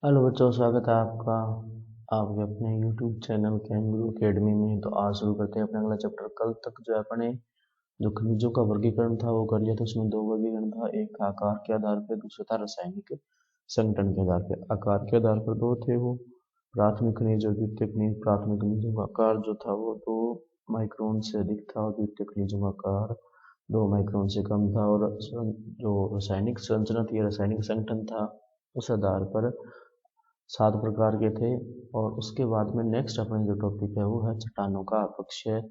Hello बच्चों, स्वागत है आपका आपके अपने YouTube चैनल कैंगरू अकेडमी में। तो आज शुरू करते हैं अपना अगला चैप्टर। कल तक जो है अपने जो खनिजों का वर्गीकरण था वो कर लिया था। उसमें दो वर्गीकरण था, एक था आकार के आधार पर, दूसरा था रासायनिक संगठन के आधार पर। आकार के आधार पर दो थे वो, प्राथमिक खनिज और द्वितीय खनिज। प्राथमिक खनिजों का आकार जो था वो 2 माइक्रोन से अधिक था और द्वितीय खनिजों का आकार 2 माइक्रोन से कम था। और जो रासायनिक संरचना थी, रासायनिक संगठन था, उस आधार पर 7 प्रकार के थे। और उसके बाद में नेक्स्ट अपने जो टॉपिक है वो है चट्टानों का अपक्षय,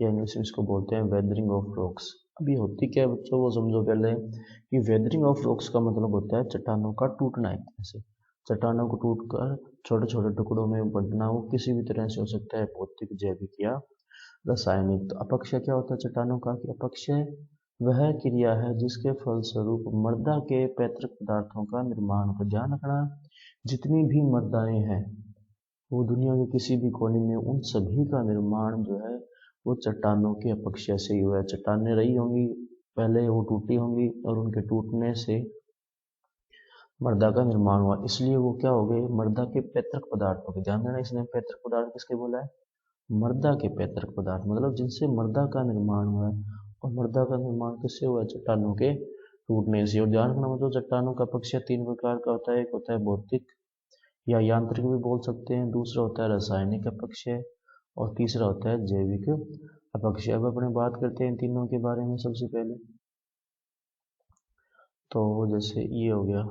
या इंग्लिश में इसको बोलते हैं वेदरिंग ऑफ रॉक्स। अभी होती क्या है बच्चों, वो समझो पहले कि वेदरिंग ऑफ रॉक्स का मतलब होता है चट्टानों का टूटना। एक तरह से चट्टानों को टूटकर छोटे छोटे टुकड़ों में बंटना। वो किसी भी तरह से हो सकता है, भौतिक, जैविक या रासायनिक। तो अपक्षय क्या होता है चट्टानों का? कि अपक्षय वह क्रिया है जिसके फलस्वरूप मृदा के पैतृक पदार्थों का निर्माण होता है। ध्यान रखना, जितनी भी मृदाएं हैं वो दुनिया के किसी भी कोने में, उन सभी का निर्माण जो है वो चट्टानों के अपक्षय से ही हुआ है। चट्टानें रही होंगी पहले, वो टूटी होंगी और उनके टूटने से मृदा का निर्माण हुआ। इसलिए वो क्या हो गए? मृदा के पैतृक पदार्थ हो गए। ध्यान देना, इसने पैतृक पदार्थ किसके बोला है? मृदा के पैतृक पदार्थ, मतलब जिनसे मृदा का निर्माण हुआ है। और मृदा का निर्माण किससे हुआ है? चट्टानों के टूटने से। और ध्यान रखना, मतलब चट्टानों का अपक्षय 3 प्रकार का होता है। एक होता है भौतिक या यांत्रिक भी बोल सकते हैं, दूसरा होता है रासायनिक अपक्षय, और तीसरा होता है जैविक अपक्षय। अब अपने बात करते हैं इन तीनों के बारे में। सबसे पहले तो जैसे ये हो गया,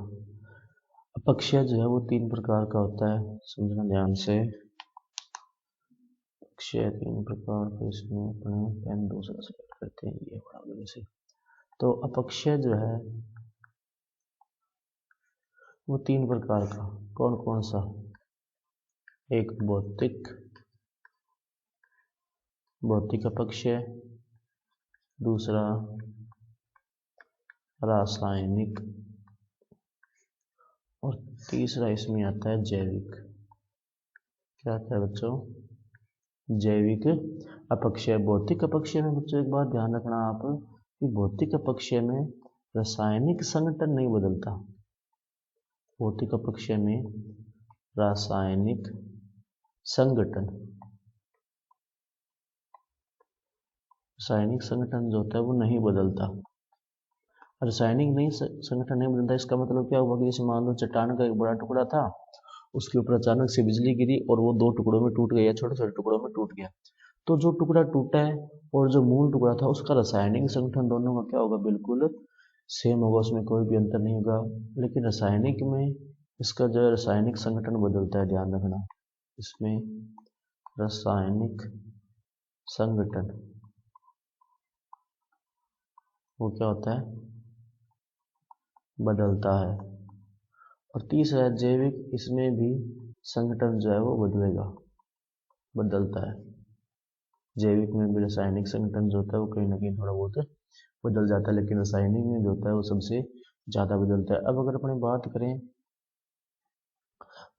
अपक्षय जो है वो 3 प्रकार का होता है, समझना ध्यान से। अपक्षय 3 प्रकार का, इसमें अपने पेन दूसरा सेलेक्ट करते हैं, ये बराबर जैसे। तो अपक्षय जो है वो 3 प्रकार का, कौन कौन सा? एक भौतिक अपक्षय, दूसरा रासायनिक, और तीसरा इसमें आता है जैविक। क्या आता है बच्चों? जैविक अपक्षय। भौतिक अपक्षय में बच्चों एक बात ध्यान रखना आप, कि भौतिक अपक्षय में रासायनिक संगठन नहीं बदलता। भौतिक अपक्षय में रासायनिक संगठन जो होता है वो नहीं बदलता। रासायनिक नहीं संगठन नहीं बदलता, इसका मतलब क्या हुआ कि जैसे मान लो चट्टान का एक बड़ा टुकड़ा था, उसके ऊपर अचानक से बिजली गिरी और वो 2 टुकड़ों में टूट गया, छोटे छोटे टुकड़ों में टूट गया। तो जो टुकड़ा टूटा है और जो मूल टुकड़ा था, उसका रासायनिक संगठन दोनों का क्या होगा? बिल्कुल सेम होगा, उसमें कोई भी अंतर नहीं होगा। लेकिन रासायनिक में इसका जो रासायनिक संगठन बदलता है। ध्यान रखना, इसमें रासायनिक संगठन वो क्या होता है? बदलता है। और तीसरा है जैविक, इसमें भी संगठन जो है वो बदलता है। जैविक में भी रासायनिक संगठन जो होता है वो कहीं ना कहीं थोड़ा बहुत बदल जाता है, लेकिन रासायनिक में जो होता है वो सबसे ज़्यादा बदलता है। अब अगर अपने बात करें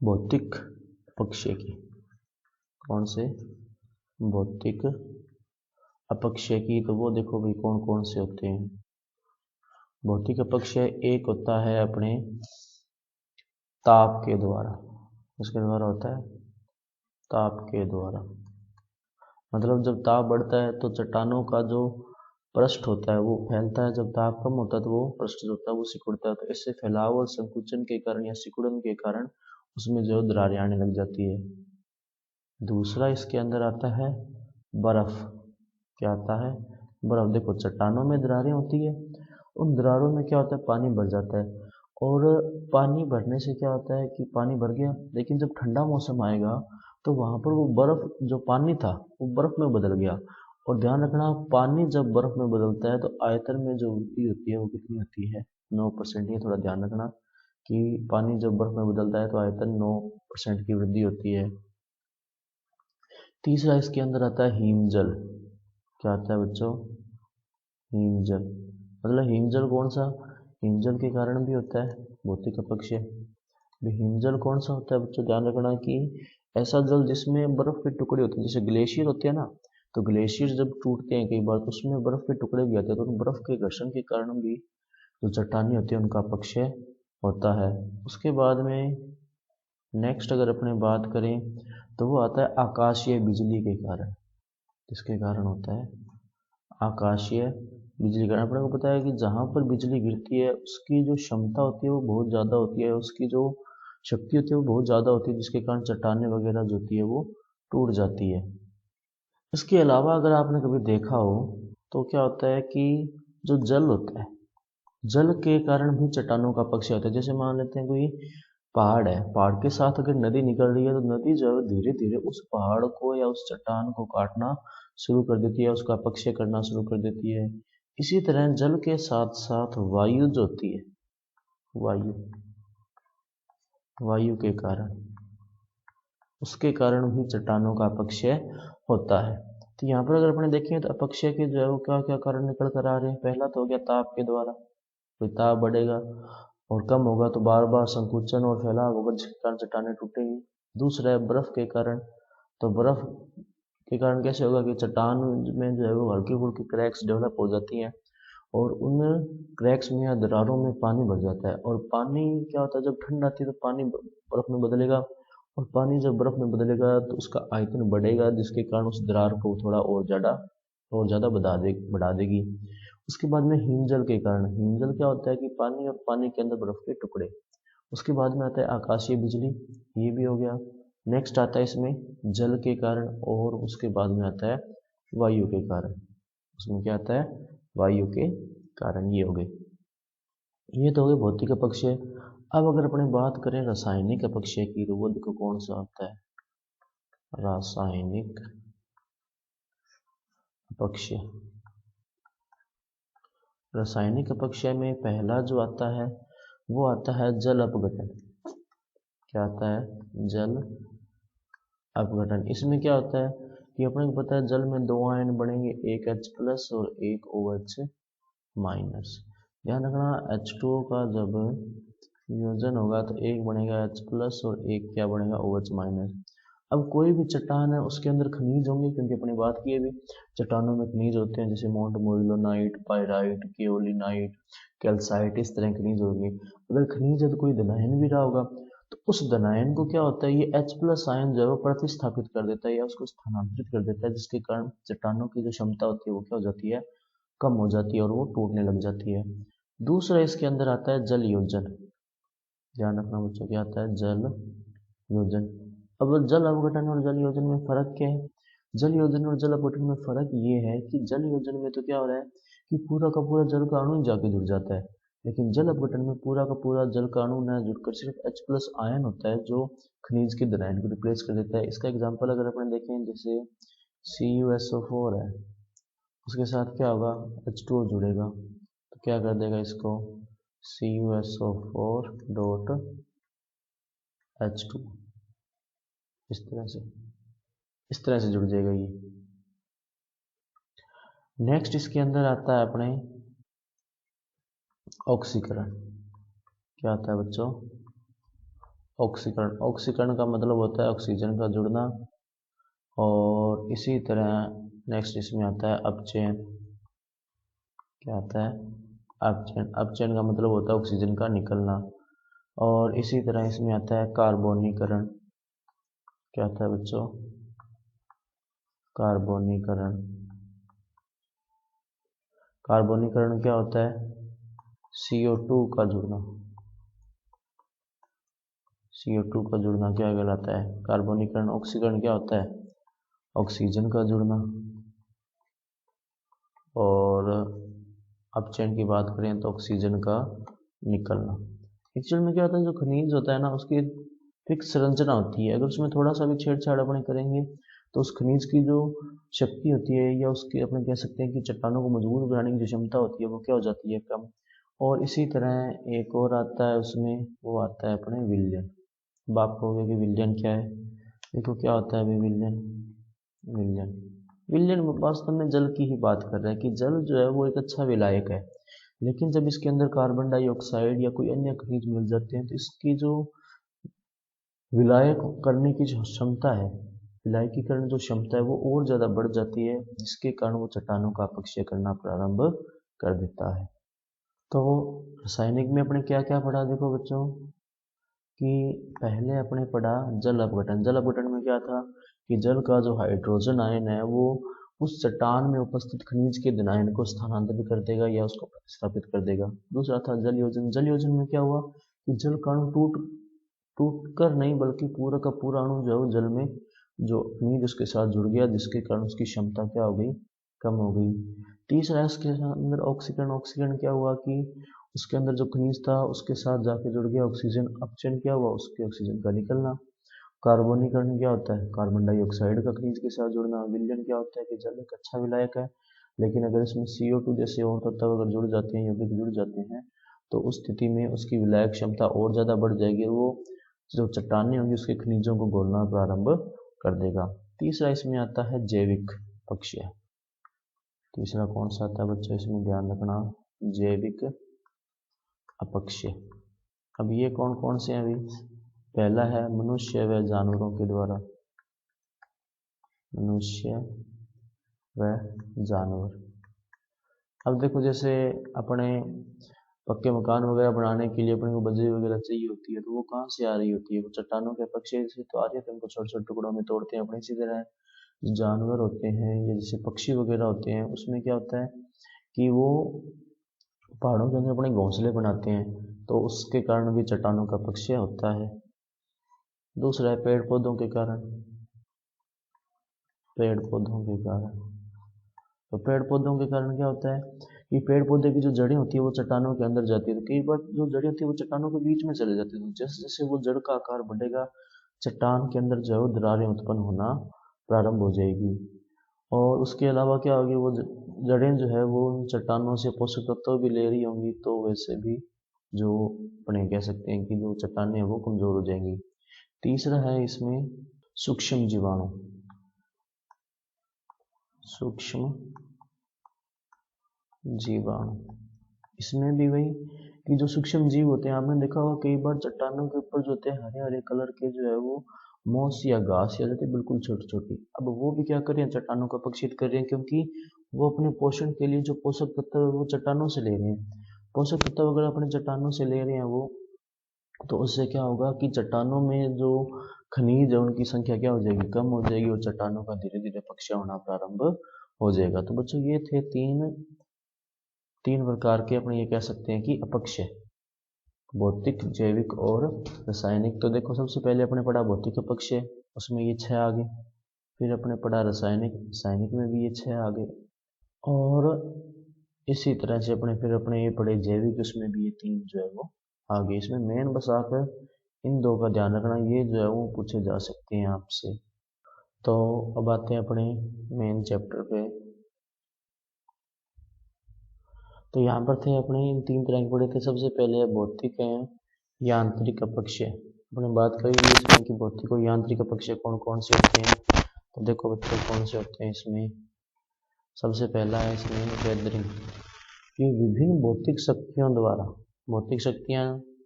भौतिक अपक्षय की, कौन से? भौतिक अपक्षय की, तो वो देखो भाई कौन कौन से होते हैं। भौतिक अपक्षय एक होता है अपने ताप के द्वारा। उसके द्वारा होता है ताप के द्वारा, मतलब जब ताप बढ़ता है तो चट्टानों का जो पृष्ठ होता है वो फैलता है। जब ताप कम होता है तो वो पृष्ठ जो होता है वो सिकुड़ता है। तो इससे फैलाव और संकुचन के कारण या सिकुड़न के कारण उसमें जो दरारें आने लग जाती है। दूसरा इसके अंदर आता है बर्फ। क्या आता है? बर्फ। देखो चट्टानों में दरारें होती है, उन दरारों में क्या होता है? पानी भर जाता है। और पानी भरने से क्या होता है कि पानी भर गया, लेकिन जब ठंडा मौसम आएगा तो वहां पर वो बर्फ, जो पानी था वो बर्फ में बदल गया। और ध्यान रखना, पानी जब बर्फ में बदलता है तो आयतन में जो वृद्धि होती है वो कितनी होती है? 9%। ये थोड़ा ध्यान रखना कि पानी जब बर्फ में बदलता है तो आयतन 9% की वृद्धि होती है। तीसरा इसके अंदर आता है हिमजल। क्या आता है बच्चों? हिमजल। मतलब हिमजल कौन सा? हिमजल के कारण भी होता है भौतिक अपक्षय। हिमजल कौन सा होता है बच्चों? ध्यान रखना कि ऐसा जल जिसमें बर्फ के टुकड़े होते हैं, जैसे ग्लेशियर होते हैं ना, तो ग्लेशियर जब टूटते हैं कई बार तो उसमें बर्फ के टुकड़े भी आते हैं। तो उन बर्फ के घर्षण के कारण भी जो चट्टानें होती है उनका अपक्षय होता है। उसके बाद में नेक्स्ट अगर अपने बात करें तो वो आता है आकाशीय बिजली के कारण। किसके कारण होता है? आकाशीय बिजली कारण। अपने को पता है कि जहाँ पर बिजली गिरती है उसकी जो क्षमता होती है वो बहुत ज़्यादा होती है, उसकी जो शक्ति होती है वो बहुत ज़्यादा होती है, जिसके कारण चट्टानें वगैरह जो होती है वो टूट जाती है। इसके अलावा अगर आपने कभी देखा हो तो क्या होता है कि जो जल होता है, जल के कारण भी चट्टानों का अपक्षय होता है। जैसे मान लेते हैं कोई पहाड़ है, पहाड़ के साथ अगर नदी निकल रही है तो नदी जो है धीरे धीरे उस पहाड़ को या उस चट्टान को काटना शुरू कर देती है, उसका अपक्षय करना शुरू कर देती है। इसी तरह जल के साथ साथ वायु जो होती है, वायु वायु के कारण, उसके कारण भी चट्टानों का अपक्षय होता है। तो यहाँ पर अगर अपने देखें तो अपक्षय के जो है वो क्या क्या कारण निकल कर आ रहे हैं। पहला तो हो गया ताप के द्वारा, कोई ताप बढ़ेगा और कम होगा तो बार बार संकुचन और फैलाव होगा, जिसके कारण चट्टानें टूटेंगी। दूसरा है बर्फ के कारण। तो बर्फ के कारण कैसे होगा कि चट्टान में जो है वो हल्की फुल्की क्रैक्स डेवलप हो जाती हैं और उन क्रैक्स में या दरारों में पानी भर जाता है। और पानी क्या होता है, जब ठंड आती है तो पानी बर्फ में बदलेगा और पानी जब बर्फ में बदलेगा तो उसका आयतन बढ़ेगा, जिसके कारण उस दरार को थोड़ा और ज़्यादा बढ़ा देगी। उसके बाद में हिमजल के कारण। हिमजल क्या होता है कि पानी और पानी के अंदर बर्फ के टुकड़े। उसके बाद में आता है आकाशीय बिजली, ये भी हो गया। नेक्स्ट आता है इसमें जल के कारण और उसके बाद में आता है वायु के कारण। उसमें क्या आता है? वायु के कारण। ये हो गए, ये तो हो गए भौतिक अपक्षय। अब अगर अपने बात करें रासायनिक अपक्षय की तो वो देखो कौन सा आता है? रासायनिक अपक्षय। रासायनिक अपक्षय में पहला जो आता है वो आता है जल अपघटन। क्या आता है? जल अपघटन। इसमें क्या होता है कि अपने को पता है जल में दो आयन बनेंगे, एक H+ और एक OH-। ध्यान रखना H2O का जब वियोजन होगा तो एक बनेगा H+ और एक क्या बनेगा? OH-। अब कोई भी चट्टान है उसके अंदर खनिज होंगे, क्योंकि अपनी बात की है भी चट्टानों में खनिज होते हैं, जैसे मोंट मोइलोनाइट, पायराइट, केओलिनाइट, कैल्साइट, इस तरह खनिज होंगे। अगर खनिज है तो कोई धनायन भी रहा होगा, तो उस धनायन को क्या होता है, ये H+ आयन जो है वो प्रतिस्थापित कर देता है या उसको स्थानांतरित कर देता है, जिसके कारण चट्टानों की जो क्षमता होती है वो क्या हो जाती है? कम हो जाती है और वो टूटने लग जाती है। दूसरा इसके अंदर आता है जल योजन। ध्यान रखना बच्चों, क्या आता है? जल योजन। अब जल अपघटन और जल योजन में फर्क क्या है? जल योजन और जल अपघटन में फर्क ये है कि जल योजन में तो क्या हो रहा है कि पूरा का पूरा जल का अणु जाके जुड़ जाता है, लेकिन जल अपघटन में पूरा का पूरा जल का अणु न जुड़कर सिर्फ H+ आयन होता है जो खनिज के धनायन को रिप्लेस कर देता है। इसका एग्जाम्पल अगर अपन देखें, जैसे CuSO4 है, उसके साथ क्या होगा? H2O जुड़ेगा तो क्या कर देगा इसको? CuSO4 डॉट H2, इस तरह से जुड़ जाएगा ये। नेक्स्ट इसके अंदर आता है अपने ऑक्सीकरण। क्या आता है बच्चों? ऑक्सीकरण। ऑक्सीकरण का मतलब होता है ऑक्सीजन का जुड़ना। और इसी तरह नेक्स्ट इसमें आता है अपचयन। क्या आता है? अपचयन। अपचयन का मतलब होता है ऑक्सीजन का निकलना। और इसी तरह इसमें आता है कार्बोनीकरण। क्या आता है बच्चों? कार्बोनीकरण। कार्बोनीकरण क्या होता है? CO2 का जुड़ना। CO2 का जुड़ना क्या कहलाता है? कार्बोनीकरण। ऑक्सीकरण क्या होता है? ऑक्सीजन का जुड़ना। और अपचयन की बात करें तो ऑक्सीजन का निकलना। एक्चुअल में क्या होता है, जो खनिज होता है ना उसकी फिक्स संरचना होती है, अगर उसमें थोड़ा सा भी छेड़छाड़ अपने करेंगे तो उस खनिज की जो शक्ति होती है या उसकी अपने कह सकते हैं कि चट्टानों को मजबूत बनाने की जो क्षमता होती है वो क्या हो जाती है? कम। और इसी तरह एक और आता है उसमें, वो आता है अपने विलयन। अब आपको हो गया कि विलयन क्या है। देखो क्या होता है अभी विलयन। विलयन विलयन वास्तव में जल की ही बात कर रहा है कि जल जो है वो एक अच्छा विलायक है, लेकिन जब इसके अंदर कार्बन डाइऑक्साइड या कोई अन्य खनिज मिल जाते हैं तो इसकी जो विलायक करने की जो क्षमता है, विलायकीकरण जो क्षमता है वो और ज़्यादा बढ़ जाती है, जिसके कारण वो चट्टानों का अपक्षय करना प्रारंभ कर देता है। तो रासायनिक में अपने क्या क्या पढ़ा देखो बच्चों? कि पहले अपने पढ़ा जल अपघटन। जल अपघटन में क्या था कि जल का जो हाइड्रोजन आयन है वो उस चट्टान में उपस्थित खनिज के धन आयन को स्थानांतरित कर देगा या उसको प्रतिस्थापित कर देगा। दूसरा था जल योजन। जल योजन में क्या हुआ कि जल का अणु टूट कर नहीं बल्कि पूरा का पूरा अणु जो जल में जो खनिज उसके साथ जुड़ गया, जिसके कारण उसकी क्षमता क्या हो गई, कम हो गई। तीसरा इसके अंदर ऑक्सीकरण। ऑक्सीकरण क्या हुआ कि उसके अंदर जो खनिज था उसके साथ जाके जुड़ गया ऑक्सीजन। अपचयन क्या हुआ, उसके ऑक्सीजन का निकलना। कार्बोनीकरण क्या होता है, कार्बन डाइऑक्साइड का खनिज के साथ जुड़ना। विलयन क्या होता है कि जल एक अच्छा विलायक है, लेकिन अगर इसमें CO2 जैसे और तत्व अगर जुड़ जाते हैं, यौगिक जुड़ जाते हैं, तो उस स्थिति में उसकी विलायक क्षमता और ज़्यादा बढ़ जाएगी और वो जो चट्टानें होंगी उसके खनिजों को घोलना प्रारंभ कर देगा। तीसरा इसमें आता है जैविक अपक्षय। तीसरा कौन सा आता है बच्चों, इसमें ध्यान रखना, जैविक अपक्षय। अब ये कौन कौन से हैं अभी, पहला है मनुष्य व जानवरों के द्वारा। मनुष्य व जानवर। अब देखो जैसे अपने पक्के मकान वगैरह बनाने के लिए अपने को बजरी वगैरह चाहिए होती है, तो वो कहाँ से आ रही होती है, वो चट्टानों के अपक्षय से तो आ रही है, तो उनको छोटे छोटे टुकड़ों में तोड़ते हैं अपने। इसी तरह जानवर होते हैं या जैसे पक्षी वगैरह होते हैं, उसमें क्या होता है कि वो पहाड़ों के अंदर अपने घोंसले बनाते हैं, तो उसके कारण भी चट्टानों का अपक्षय होता है। दूसरा है पेड़ पौधों के कारण। पेड़ पौधों के कारण, तो पेड़ पौधों के कारण क्या होता है कि पेड़ पौधे की जो जड़ें होती है वो चट्टानों के अंदर जाती है, तो कई बार जो जड़ें होती है वो चट्टानों के बीच में चले जाती है। तो जैसे जैसे वो जड़ का आकार बढ़ेगा, चट्टान के अंदर जो है दरारें उत्पन्न होना प्रारंभ हो जाएगी। और उसके अलावा क्या होगी, वो जड़ें जो है वो चट्टानों से पोषक तत्व भी ले रही होंगी, तो वैसे भी जो अपने कह सकते हैं कि जो चट्टानें हैं वो कमजोर हो जाएंगी। तीसरा है इसमें सूक्ष्म जीवाणु। सूक्ष्म जीवाणु, इसमें भी वही कि जो सूक्ष्म जीव होते हैं, आपने देखा होगा कई बार चट्टानों के ऊपर जो होते हैं हरे हरे कलर के जो है वो मोस या घास या जाती है बिल्कुल छोटी छोटी। अब वो भी क्या कर रहे हैं, चट्टानों को अपक्षित कर रहे हैं, क्योंकि वो अपने पोषण के लिए जो पोषक तत्व है वो चट्टानों से ले रहे हैं। पोषक तत्व अगर अपने चट्टानों से ले रहे हैं वो, तो उससे क्या होगा कि चट्टानों में जो खनिज है उनकी संख्या क्या हो जाएगी, कम हो जाएगी, और चट्टानों का धीरे धीरे अपक्षय होना प्रारंभ हो जाएगा। तो बच्चों ये थे तीन प्रकार के अपने ये कह सकते हैं कि अपक्षय, भौतिक, जैविक और रासायनिक। तो देखो सबसे पहले अपने पढ़ा भौतिक अपक्षय, उसमें ये 6 आ गए। फिर अपने पढ़ा रासायनिक, रासायनिक में भी ये 6 आ गए। और इसी तरह से अपने ये पढ़े जैविक, उसमें भी ये 3 जो है वो आ गए। इसमें मेन बस आप इन 2 का ध्यान रखना, ये जो है वो पूछे जा सकते हैं आपसे। तो अब आते हैं अपने मेन चैप्टर पे। तो यहाँ पर थे अपने इन 3 तरह के पढ़े थे। सबसे पहले भौतिक है यांत्रिक अपक्षय। अपने बात करेंगे इसमें कि भौतिक और यांत्रिक अपक्षय कौन कौन से होते हैं। तो देखो बच्चों कौन से होते हैं इसमें। सबसे पहला है इसमें वेदरिंग, कि विभिन्न भौतिक शक्तियां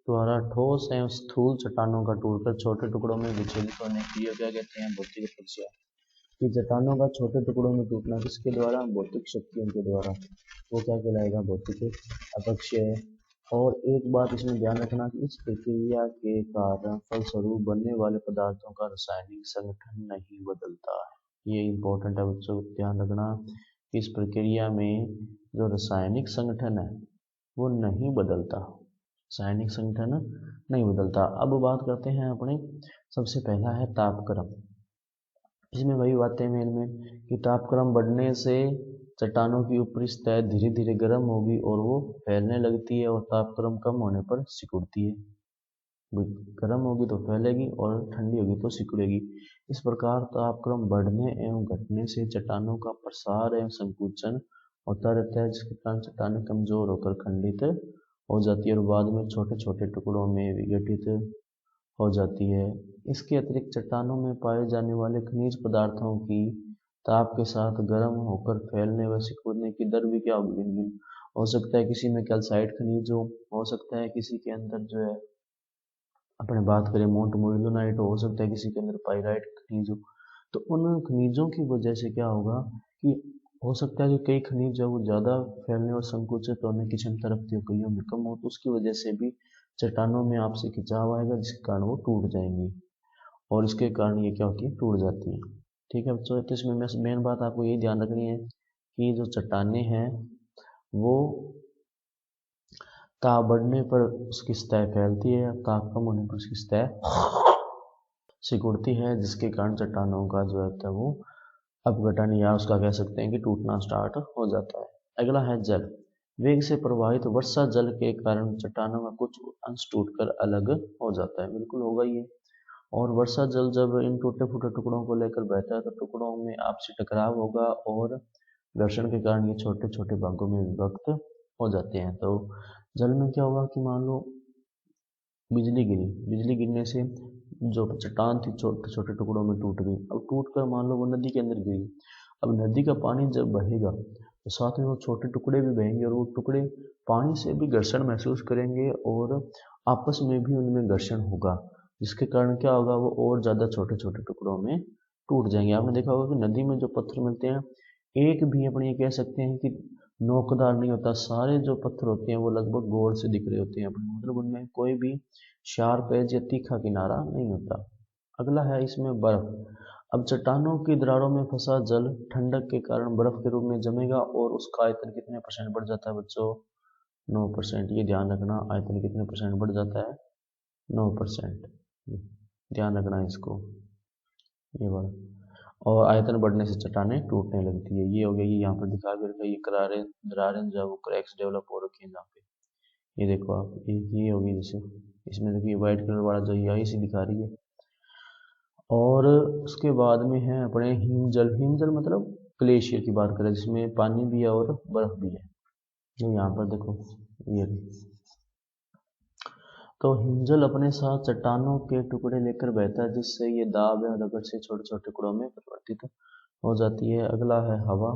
द्वारा ठोस एवं स्थूल चट्टानों का टूटकर छोटे टुकड़ों में विचलित होने के लिए क्या कहते हैं, भौतिक अपक्षय। कि चट्टानों का छोटे टुकड़ों में टूटना किसके द्वारा, भौतिक शक्तियों के द्वारा, वो क्या कहलाएगा, भौतिक अपक्षय। और एक बात इसमें ध्यान रखना कि इस प्रक्रिया के कारण फलस्वरूप बनने वाले पदार्थों का रासायनिक संगठन नहीं बदलता है। ये इंपॉर्टेंट है बच्चों, ध्यान रखना। इस प्रक्रिया में जो रासायनिक संगठन है वो नहीं बदलता, रासायनिक संगठन नहीं बदलता। अब बात करते हैं अपने, सबसे पहला है तापक्रम। इसमें वही बातें मेन में कि तापक्रम बढ़ने से चट्टानों की ऊपरी सतह धीरे धीरे गर्म होगी और वो फैलने लगती है, और तापक्रम कम होने पर सिकुड़ती है। गर्म होगी तो फैलेगी और ठंडी होगी तो सिकुड़ेगी। इस प्रकार तापक्रम बढ़ने एवं घटने से चट्टानों का प्रसार एवं संकुचन होता रहता है, जिसके कारण चट्टानें कमजोर होकर खंडित हो जाती है और बाद में छोटे छोटे टुकड़ों में विघटित हो जाती है। इसके अतिरिक्त चट्टानों में पाए जाने वाले खनिज पदार्थों की ताप के साथ गर्म होकर फैलने व सिकुड़ने की दर भी क्या होगी, भिन्न भिन्न हो सकता है। किसी में कैल्साइट खनिज हो सकता है, किसी के अंदर जो है अपने बात करें मोल्टमोइलोनाइट हो सकता है, किसी के अंदर पाइराइट खनिज हो। तो उन खनिजों की वजह से क्या होगा कि हो सकता है कि कई खनिज जो वो ज़्यादा फैलने और संकुचित होने की क्षमता रखती हो, कईयों में कम हो, तो उसकी वजह से भी चट्टानों में आपसी खिंचाव आएगा जिसके कारण वो टूट जाएंगी और इसके कारण ये क्या होती है, टूट जाती है। ठीक है बच्चों, तो इसमें मेन बात आपको ये ध्यान रखनी है कि जो चट्टानें हैं वो ताप बढ़ने पर उसकी सतह फैलती है, ताप कम होने पर उसकी सतह सिकुड़ती है, जिसके कारण चट्टानों का जो है वो अपघटन या उसका कह सकते हैं कि टूटना स्टार्ट हो जाता है। अगला है जल। वेग से प्रवाहित वर्षा जल के कारण चट्टानों का कुछ अंश टूटकर अलग हो जाता है, बिल्कुल होगा ये। और वर्षा जल जब इन टूटे फूटे टुकड़ों को लेकर बहता है तो टुकड़ों में आपसी टकराव होगा और घर्षण के कारण ये छोटे छोटे भागों में विभक्त हो जाते हैं। तो जल में क्या होगा कि मान लो बिजली गिरी, बिजली गिरने से जो चट्टान थी छोटे छोटे टुकड़ों में टूट गई। अब टूट कर मान लो वो नदी के अंदर गिरी। अब नदी का पानी जब बहेगा तो साथ में वो छोटे टुकड़े भी बहेंगे और वो टुकड़े पानी से भी घर्षण महसूस करेंगे और आपस में भी उनमें घर्षण होगा, जिसके कारण क्या होगा, वो और ज़्यादा छोटे छोटे टुकड़ों में टूट जाएंगे। आपने देखा होगा कि नदी में जो पत्थर मिलते हैं एक भी अपने ये कह सकते हैं कि नोकदार नहीं होता, सारे जो पत्थर होते हैं वो लगभग गोल से दिख रहे होते हैं अपने, मतलब उनमें कोई भी शार्प एज या तीखा किनारा नहीं होता। अगला है इसमें बर्फ। अब चट्टानों की दरारों में फंसा जल ठंडक के कारण बर्फ के रूप में जमेगा और उसका आयतन कितने परसेंट बढ़ जाता है बच्चों, 9%। ये ध्यान रखना, आयतन कितने परसेंट बढ़ जाता है, 9%। ध्यान रखना इसको, ये वाला। और आयतन बढ़ने से चट्टानें टूटने लगती है। ये हो गया, ये यहाँ पर दिखा भी रखा है, ये करारे दरारें जो है वो क्रैक्स डेवलप हो रखी है जहाँ पे, ये देखो आप, ये होगी जैसे इसमें देखिए व्हाइट कलर वाला जो यही सी दिखा रही है। और उसके बाद में है अपने हिमजल। हिमजल मतलब ग्लेशियर की बात करें जिसमें पानी भी है और बर्फ भी है। ये यहाँ पर देखो ये, तो हिमजल अपने साथ चट्टानों के टुकड़े लेकर बहता है जिससे ये दाब या रगड़ से छोटे छोटे टुकड़ों में परिवर्तित हो जाती है। अगला है हवा।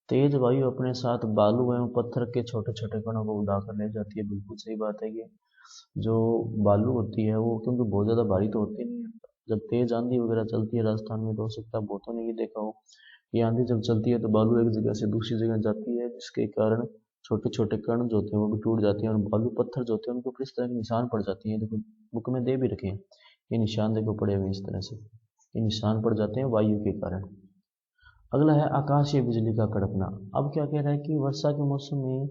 तेज वायु अपने साथ बालू एवं पत्थर के छोटे छोटे कणों को उड़ाकर ले जाती है, बिल्कुल सही बात है। ये जो बालू होती है वो क्योंकि बहुत ज़्यादा भारी तो होती नहीं है, जब तेज आंधी वगैरह चलती है राजस्थान में तो हो सकता है बहुतों ने ये देखा हो, ये आंधी जब चलती है तो बालू एक जगह से दूसरी जगह जाती है जिसके कारण छोटे छोटे कण जो होते हैं वो भी टूट जाते हैं और बालू पत्थर जो होते हैं उनके ऊपर इस तरह के निशान पड़ जाते हैं। देखो बुक में दे भी रखे हैं ये निशान, देखो पड़े हुए इस तरह से, ये निशान पड़ जाते हैं वायु के कारण। अगला है आकाशीय बिजली का कड़कना। अब क्या कह रहा है कि वर्षा के मौसम में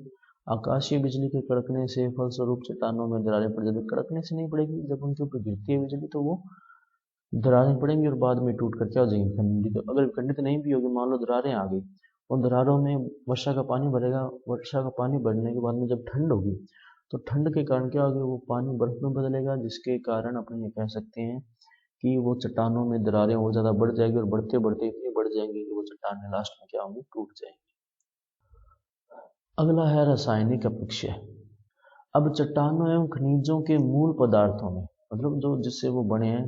आकाशीय बिजली के कड़कने से फलस्वरूप चट्टानों में दरारें पड़ जाती है। कड़कने से नहीं पड़ेगी, जब उनके ऊपर गिरती है बिजली तो वो दरारें पड़ेंगी और बाद में टूट कर क्या हो जाएंगी, खंडित। अगर खंडित नहीं भी होगी, मान लो दरारें आ गई, उन दरारों में वर्षा का पानी भरेगा, वर्षा का पानी भरने के बाद में जब ठंड होगी तो ठंड के कारण क्या होगा, वो पानी बर्फ में बदलेगा जिसके कारण अपने ये कह सकते हैं कि वो चट्टानों में दरारें और ज़्यादा बढ़ जाएगी और बढ़ते बढ़ते इतनी बढ़ जाएंगी कि वो चट्टानें लास्ट में क्या होंगी, टूट जाएंगी। अगला है रासायनिक अपक्षय। अब चट्टानों एवं खनिजों के मूल पदार्थों में, मतलब जो जिससे वो बने हैं,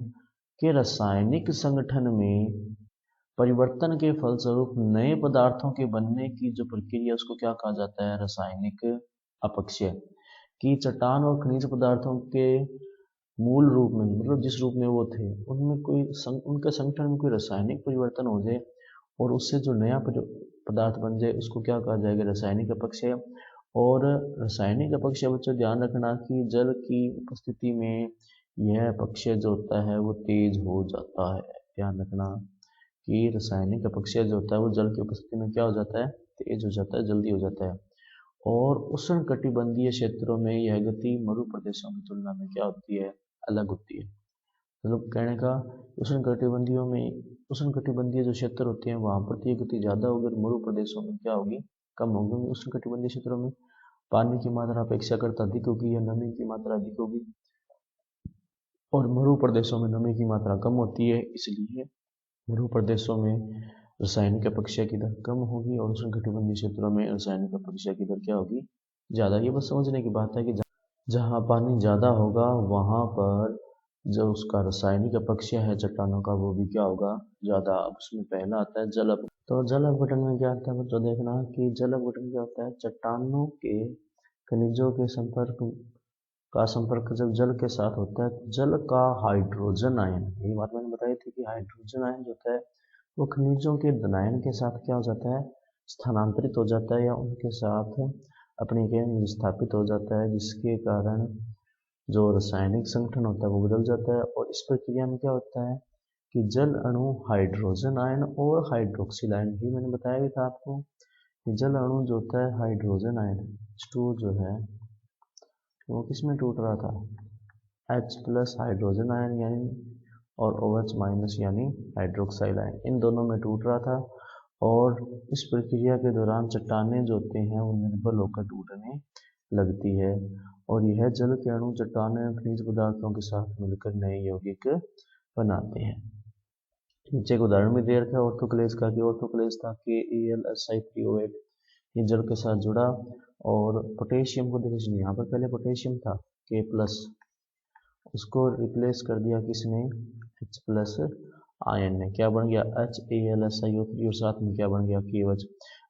के रासायनिक संगठन में परिवर्तन के फलस्वरूप नए पदार्थों के बनने की जो प्रक्रिया उसको क्या कहा जाता है, रासायनिक अपक्षय। कि चट्टान और खनिज पदार्थों के मूल रूप में, मतलब जिस रूप में वो थे उनमें कोई उनके संगठन में कोई रासायनिक परिवर्तन हो जाए और उससे जो नया पदार्थ बन जाए उसको क्या कहा जाएगा, रासायनिक अपक्षय। और रासायनिक अपक्षय बच्चों ध्यान रखना कि जल की उपस्थिति में यह अपक्षय जो होता है वो तेज हो जाता है। ध्यान रखना कि रासायनिक अपक्षय जो होता है वो जल की उपस्थिति में क्या हो जाता है, तेज हो जाता है, जल्दी हो जाता है। और उष्ण कटिबंधीय क्षेत्रों में यह गति मरु प्रदेशों की तुलना में क्या होती है, अलग होती है। मतलब कहने का उष्ण कटिबंधियों में, उष्ण कटिबंधीय जो क्षेत्र होते हैं वहां पर तो ये गति ज्यादा होगी और मरु प्रदेशों में क्या होगी, कम होगी। उष्ण कटिबंधीय क्षेत्रों में पानी की मात्रा अपेक्षाकृत अधिक होगी या नमी की मात्रा अधिक होगी और मरु प्रदेशों में नमी की मात्रा कम होती है, इसलिए मरु प्रदेशों में रासायनिक अपक्षय की दर कम होगी और उष्ण कटिबंधीय क्षेत्रों में रासायनिक अपक्षय की दर क्या होगी, ज़्यादा। ये बस समझने की बात है कि जहाँ पानी ज़्यादा होगा वहाँ पर जो उसका रासायनिक अपक्षय है चट्टानों का वो भी क्या होगा, ज़्यादा। अब उसमें पहला आता है जल अपघटन। तो जल अपघटन में क्या आता है बच्चों, देखना कि जल अपघटन क्या होता है, चट्टानों के खनिजों के संपर्क जब जल के साथ होता है, जल का हाइड्रोजन आयन, यही बात मैंने बताई थी कि हाइड्रोजन आयन जो होता है वो खनिजों के धनायन के साथ क्या हो जाता है, स्थानांतरित हो जाता है या उनके साथ अपने के विस्थापित हो जाता है, जिसके कारण जो रासायनिक संगठन होता है वो बदल जाता है। और इस प्रक्रिया में क्या होता है कि जल अणु हाइड्रोजन आयन और हाइड्रोक्सिल आयन, भी मैंने बताया भी था आपको कि जल अणु जो होता है हाइड्रोजन आयन H2O जो है वो किस में टूट रहा था, H प्लस हाइड्रोजन आयन यानी और OH माइनस यानी हाइड्रोक्साइड आयन, इन दोनों में टूट रहा था। और इस प्रक्रिया के दौरान चट्टानें जो होते हैं वो निर्बल होकर टूटने लगती है और यह जल के अणु चट्टानें खनिज पदार्थों के साथ मिलकर नए यौगिक बनाते हैं। नीचे एक उदाहरण भी दे रखा है ऑर्थोक्लेज का, कि ऑर्थोक्लेज था KAlSi3O8, ये जल के साथ जुड़ा और पोटेशियम को देखो, यहाँ पर पहले पोटेशियम था K प्लस, उसको रिप्लेस कर दिया किसने, H प्लस आयन ने, क्या बन गया HAlSiO3 और साथ में क्या बन गया KOH।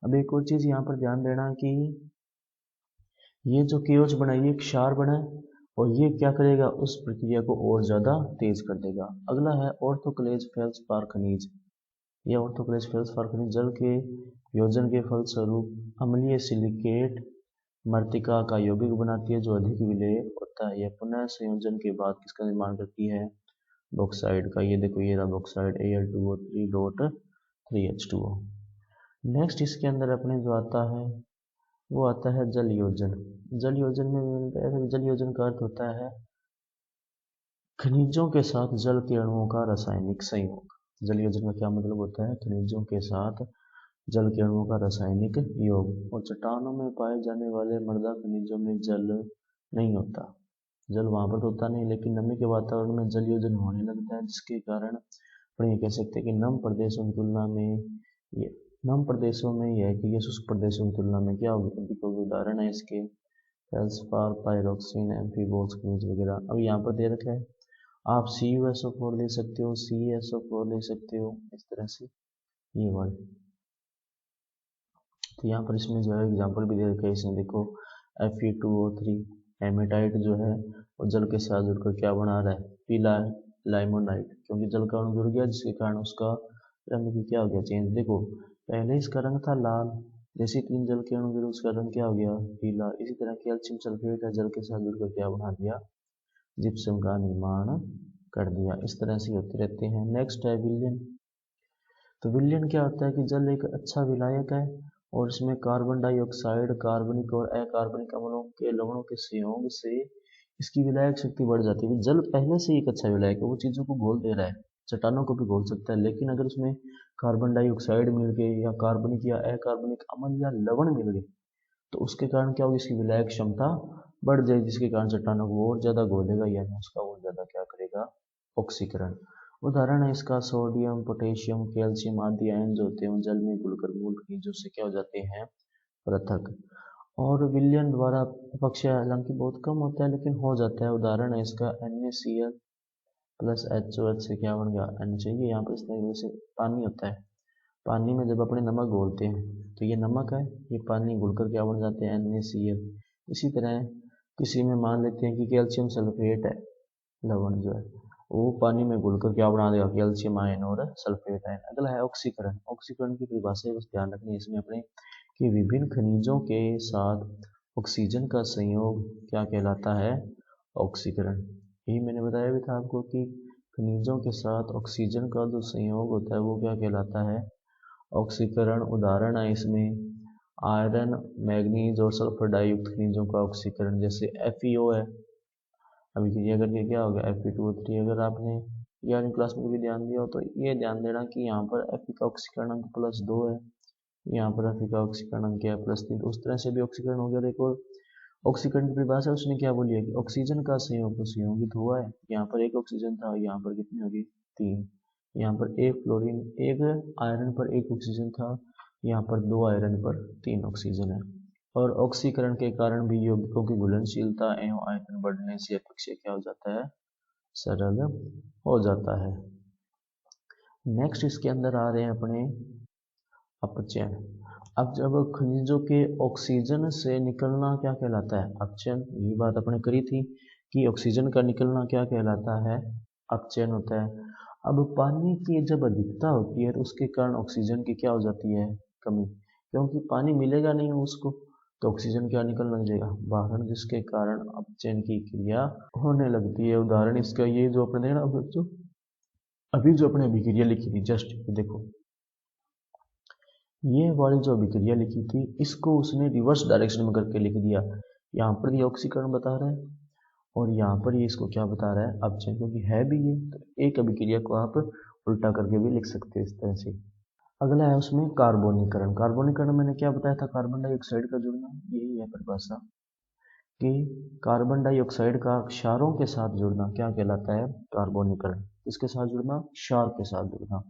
अब एक और चीज यहाँ पर ध्यान देना कि ये जो KOH बना है ये क्षार बना है और ये क्या करेगा, उस प्रक्रिया को और ज्यादा तेज कर देगा। अगला है ऑर्थोक्लेज फेल्सपार खनिज। ये ऑर्थोक्लेज फेल्सपार खनिज जल के योजन के फलस्वरूप अम्लीय सिलिकेट मृतिका का यौगिक बनाती है जो अधिक विलेय होता है। यह पुनः संयोजन के बाद किसका निर्माण करती है, बॉक्साइड का। ये देखो ये रहा बॉक्साइड Al2O3.3H2O। नेक्स्ट इसके अंदर अपने जो आता है वो आता है जल योजन। जल योजन में जल योजन का अर्थ होता है खनिजों के साथ जल के अणुओं का रासायनिक संयोग। जल योजन का क्या मतलब होता है, खनिजों के साथ जल के अणुओं का रासायनिक योग। और चट्टानों में पाए जाने वाले मृदा खनिजों में जल नहीं होता, जल वहां पर होता नहीं, लेकिन नमी के वातावरण में जल योजन होने लगता है, जिसके कारण अपन ये कह सकते हैं कि नम प्रदेशों की तुलना में ये नम प्रदेशों में यह है कि ये शुष्क प्रदेशों की तुलना में क्या होगी, अधिक होगी। उदाहरण है इसके फेल्सपार, पायरोक्सिन, एम्फीबॉल्स खनिज वगैरह। अब यहाँ पर दे रखा है, आप CuSO4 ले सकते हो, CaSO4 ले सकते हो, इस तरह से ये वाले। तो यहाँ पर इसमें जो है एग्जाम्पल भी दे रखा है, इसमें देखो Fe2O3 हेमेटाइट जो है वो जल के साथ जुड़कर क्या बना रहा है, पीला लाइमोनाइट, क्योंकि जल का अणु जुड़ गया जिसके कारण उसका रंग भी क्या हो गया, चेंज। देखो पहले इसका रंग था लाल, जैसे 3 जल के अणु जुड़े उसका रंग क्या हो गया, पीला। इसी तरह कैल्शियम सल्फेट है, जल के साथ जुड़कर क्या बना दिया, जिप्सम का निर्माण कर दिया। इस तरह से होते रहते हैं। नेक्स्ट है विलयन। तो विलयन क्या होता है कि जल एक अच्छा विलायक है और इसमें कार्बन डाइऑक्साइड, कार्बनिक और अकार्बनिक अम्लों के लवणों के संयोग से इसकी विलायक शक्ति बढ़ जाती है। जल पहले से ही एक अच्छा विलायक है, वो चीज़ों को घोल दे रहा है, चट्टानों को भी घोल सकता है, लेकिन अगर उसमें कार्बन डाइऑक्साइड मिल गए या कार्बनिक या अकार्बनिक अम्ल या लवण मिल गए तो उसके कारण क्या होगी, इसकी विलायक क्षमता बढ़ जाएगी, जिसके कारण चट्टानों को और ज्यादा घोलेगा, यानी उसका और ज्यादा क्या करेगा, ऑक्सीकरण। उदाहरण है इसका सोडियम, पोटेशियम, कैल्शियम आदि आयन जो होते हैं जल में घुलकर मूल खनिजों से क्या हो जाते हैं, पृथक। और विलयन द्वारा अपक्षय हालांकि बहुत कम होता है लेकिन हो जाता है। उदाहरण है इसका NaCl प्लस HOH से क्या बन गया, N चाहिए। यहाँ पर इस तरह से पानी होता है, पानी में जब अपने नमक घोलते हैं तो ये नमक है, ये पानी घुलकर क्या बन जाते हैं, NaCl। इसी तरह किसी में मान लेते हैं कि कैल्शियम सल्फेट है, लवण जो है वो पानी में घुलकर क्या बना देगा, कैल्शियम आयन और सल्फेट आयन। अगला है ऑक्सीकरण। ऑक्सीकरण की परिभाषा बस ध्यान रखनी है इसमें अपने कि विभिन्न खनिजों के साथ ऑक्सीजन का संयोग क्या कहलाता है, ऑक्सीकरण। यही मैंने बताया भी था आपको कि खनिजों के साथ ऑक्सीजन का जो संयोग होता है वो क्या कहलाता है, ऑक्सीकरण। उदाहरण है इसमें आयरन, मैग्नीज और सल्फर डाइयुक्त खनिजों का ऑक्सीकरण, जैसे FeO है। अभी क्रिया करके क्या होगा, Fe2O3। अगर आपने 11वीं क्लास में भी ध्यान दिया हो तो ये ध्यान देना कि यहाँ पर Fe का ऑक्सीकरण अंक +2 है, यहाँ पर Fe का ऑक्सीकरण अंक है +3। उस तरह से भी ऑक्सीकरण हो गया। देखो ऑक्सीकरण की परिभाषा उसने क्या बोली है कि ऑक्सीजन का संयोग तो संयोगित हुआ है, यहाँ पर एक ऑक्सीजन था, यहाँ पर कितनी होगी, 3। यहाँ पर एक फ्लोरीन, एक आयरन पर एक ऑक्सीजन था, यहाँ पर 2 आयरन पर 3 ऑक्सीजन है। और ऑक्सीकरण के कारण भी यौगिकों की घुलनशीलता एवं आयतन बढ़ने से अपक्षय क्या हो जाता है, सरल हो जाता है। नेक्स्ट इसके अंदर आ रहे हैं अपने अपचयन। अब जब खनिजों के ऑक्सीजन से निकलना क्या कहलाता है, अपचयन। ये बात अपने करी थी कि ऑक्सीजन का निकलना क्या कहलाता है, अपचयन होता है। अब पानी की जब अधिकता होती है तो उसके कारण ऑक्सीजन की क्या हो जाती है, कमी, क्योंकि पानी मिलेगा नहीं उसको, तो ऑक्सीजन क्या निकलने लग जाएगा बाहर, जिसके कारण अपचयन की क्रिया होने लगती है। उदाहरण इसका ये जो अपने ना अभी जो अपने अभिक्रिया लिखी थी जस्ट देखो, ये वाली जो अभिक्रिया लिखी थी इसको उसने रिवर्स डायरेक्शन में करके लिख दिया। यहाँ पर ये ऑक्सीकरण बता रहा है और यहाँ पर ये इसको क्या बता रहा है अपचयन, क्योंकि है भी ये, तो एक अभिक्रिया को आप उल्टा करके भी लिख सकते हैं इस तरह से। अगला है उसमें कार्बोनीकरण। कार्बोनीकरण मैंने क्या बताया था, कार्बन डाइऑक्साइड का जुड़ना, यही है परिभाषा कि कार्बन डाइऑक्साइड का क्षारों के साथ जुड़ना क्या कहलाता है कार्बोनीकरण। किसके साथ जुड़ना, क्षार के साथ जुड़ना।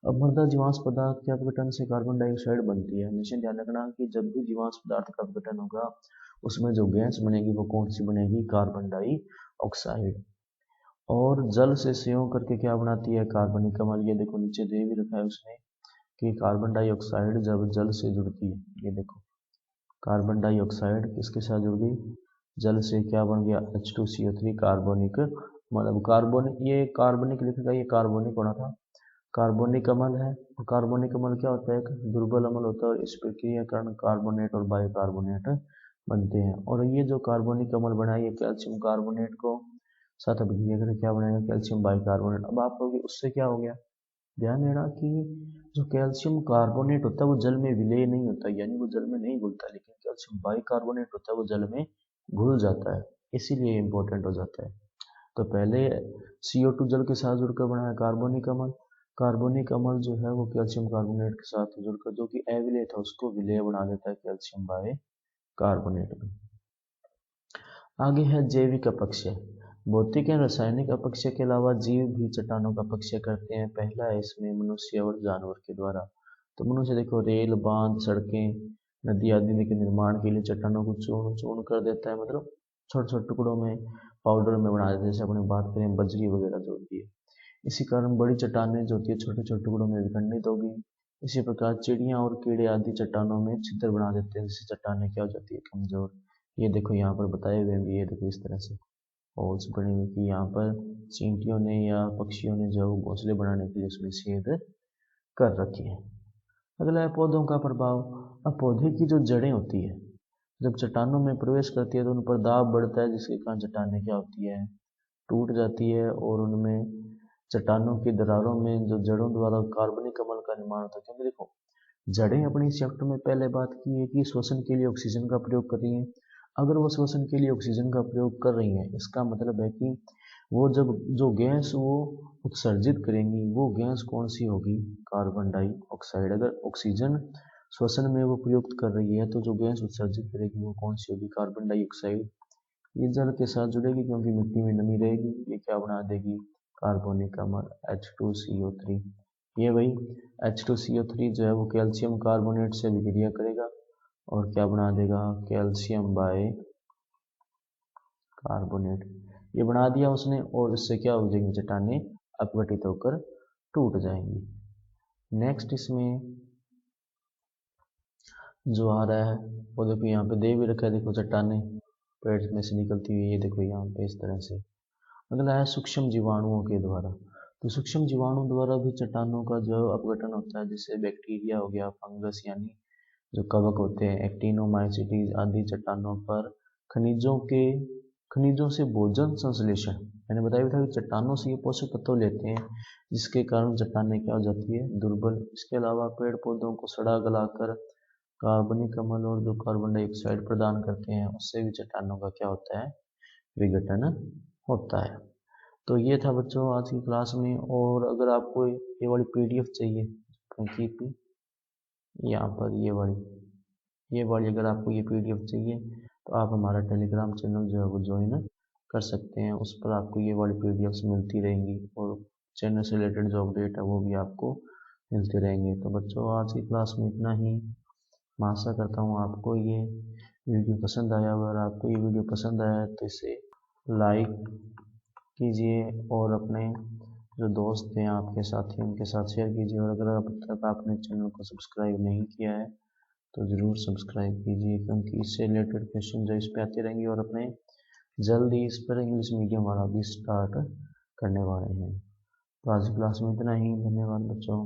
अब मृदा जीवाश्म पदार्थ के अपघटन से कार्बन डाइऑक्साइड बनती है। हमेशा ध्यान रखना कि जब भी जीवाश्म पदार्थ का अपघटन होगा उसमें जो गैस बनेगी वो कौन सी बनेगी, कार्बन डाइऑक्साइड। और जल से संयोग करके क्या बनाती है, कार्बनिक अम्ल। ये देखो नीचे दे भी रखा है उसने कि कार्बन डाइऑक्साइड जब जल से जुड़ती है, ये देखो कार्बन डाइऑक्साइड किसके साथ जुड़ गई, जल से, क्या बन गया H2CO3 कार्बोनिक, मतलब कार्बोनिक, ये कार्बनिक लिखेगा, ये कार्बोनिक होना था, कार्बोनिक अम्ल है। और कार्बोनिक अम्ल क्या होता है, एक दुर्बल अम्ल होता है और इस प्रक्रिया के कारण कार्बोनेट और बाइकार्बोनेट बनते हैं। और ये जो कार्बोनिक अम्ल बना है ये कैल्शियम कार्बोनेट को साथ अभिक्रिया करके क्या बनाएगा, कैल्शियम बाइकार्बोनेट। अब आप कहोगे उससे क्या हो गया, ध्यान देना कि जो कैल्शियम कार्बोनेट होता है वो जल में विलय नहीं होता, यानी वो जल में नहीं घुलता, लेकिन कैल्शियम बाइकार्बोनेट होता है वो जल में घुल जाता है, इसीलिए इंपॉर्टेंट हो जाता है। तो पहले CO2 जल के साथ जुड़कर बना है कार्बोनिक अम्ल, कार्बोनिक अम्ल जो है वो कैल्शियम कार्बोनेट के साथ जुड़कर जो कि अविलय था उसको विलय बना देता है कैल्शियम बाय कार्बोनेट में। आगे है जैविक अपक्षय। भौतिक या रासायनिक अपक्षय के अलावा जीव भी चट्टानों का अपक्षय करते हैं। पहला है इसमें मनुष्य और जानवर के द्वारा। तो मनुष्य देखो रेल, बांध, सड़कें, नदी आदि के निर्माण के लिए चट्टानों को चूर्ण चूर्ण कर देता है, मतलब छोटे छोटे टुकड़ों में पाउडर में बना देते हैं। जैसे अपने बात करें बजरी वगैरह जो होती है, इसी कारण बड़ी चट्टानें जो होती है छोटे छोटे टुकड़ों में विखंडित होगी। इसी प्रकार चिड़ियाँ और कीड़े आदि चट्टानों में छिद्र बना देते हैं, जिससे चट्टानें क्या हो जाती है, कमजोर। ये देखो यहाँ पर बताए हुए हैं, ये देखो इस तरह से होल्स बने हुए कि यहाँ पर चींटियों ने या पक्षियों ने जो घोंसले बनाने के लिए उसमें छेद कर रखी है। अगला है पौधों का प्रभाव। अब पौधे की जो जड़ें होती है जब चट्टानों में प्रवेश करती है तो उन पर दाब बढ़ता है, जिसके कारण चट्टानें क्या होती है, टूट जाती है और उनमें चट्टानों की दरारों में जो जड़ों द्वारा कार्बनिक अम्ल का निर्माण होता है। क्योंकि देखो जड़ें अपनी चैप्टर में पहले बात की है कि श्वसन के लिए ऑक्सीजन का प्रयोग कर रही हैं। अगर वो श्वसन के लिए ऑक्सीजन का प्रयोग कर रही हैं इसका मतलब है कि वो जब जो गैस वो उत्सर्जित करेंगी वो गैस कौन सी होगी, कार्बन डाइऑक्साइड। अगर ऑक्सीजन श्वसन में वो प्रयुक्त कर रही है तो जो गैस उत्सर्जित करेगी वो कौन सी होगी, कार्बन डाइऑक्साइड। ये जल के साथ जुड़ेगी क्योंकि मिट्टी में नमी रहेगी, ये क्या बना देगी, कार्बनिक अम्ल H2CO3। ये भाई H2CO3 जो है वो कैल्शियम कार्बोनेट से अभिक्रिया करेगा और क्या बना देगा, कैल्शियम बाय कार्बोनेट। ये बना दिया उसने और इससे क्या हो जाएंगी, चट्टानें अपघटित होकर टूट जाएंगी। नेक्स्ट इसमें जो आ रहा है वो देखो यहाँ पे दे भी रखा है, देखो चट्टानें पेड़ में से निकलती हुई, ये देखो यहाँ पे इस तरह से। अगला है सूक्ष्म जीवाणुओं के द्वारा। तो सूक्ष्म जीवाणु द्वारा भी चट्टानों का जो अपघटन होता है, जिससे बैक्टीरिया हो गया, फंगस यानी जो कवक होते हैं, एक्टिनोमाइसीटीज आदि चट्टानों पर खनिजों से भोजन संश्लेषण, मैंने बताया था कि चट्टानों से ये पोषक तत्व लेते हैं जिसके कारण चट्टानें क्या हो जाती है, दुर्बल। इसके अलावा पेड़ पौधों को सड़ा गलाकर कार्बनिक अम्ल और जो कार्बन डाइऑक्साइड प्रदान करते हैं उससे भी चट्टानों का क्या होता है, विघटन होता है। तो ये था बच्चों आज की क्लास में। और अगर आपको ये वाली PDF चाहिए क्योंकि यहाँ पर ये वाली अगर आपको ये PDF चाहिए तो आप हमारा टेलीग्राम चैनल जो है वो ज्वाइन कर सकते हैं। उस पर आपको ये वाली PDFs मिलती रहेंगी और चैनल से रिलेटेड जो अपडेट है वो भी आपको मिलते रहेंगे। तो बच्चों आज की क्लास में इतना ही। मैं आशा करता हूँ आपको ये वीडियो पसंद आया। अगर आपको ये वीडियो पसंद आया तो इसे लाइक कीजिए और अपने जो दोस्त हैं आपके साथी उनके साथ शेयर कीजिए। और अगर अब तक आपने चैनल को सब्सक्राइब नहीं किया है तो ज़रूर सब्सक्राइब कीजिए, क्योंकि इससे रिलेटेड क्वेश्चन जो इस पर आते रहेंगे और अपने जल्दी इस पर इंग्लिश मीडियम वाला भी स्टार्ट करने वाले हैं। तो आज की क्लास में इतना ही। धन्यवाद बच्चों।